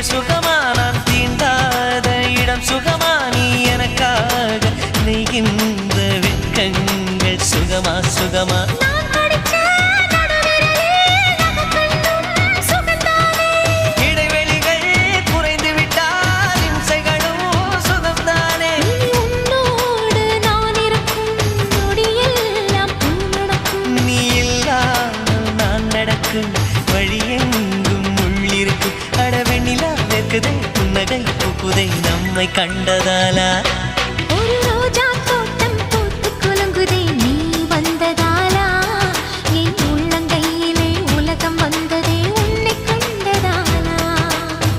சுகமா நான் தீண்டாத இடம் சுகமா நீ எனக்காக நெய்கின்ற வெட்கங்கள் சுகமா சுகமா இடைவெளிகள் குறைந்து விட்டால் இம்சைகளும் சுகம்தானே நீ இல்லாமல் நான் நடக்கும் வழியெங்கும் உள்ளிருக்கு அடவெண்ணிலா வெக்குதை புன்னகை பூக்குதை நம்மை கண்டதாலா ஒரு ரோஜா தோட்டம் பூத்து குலுங்குதே நீ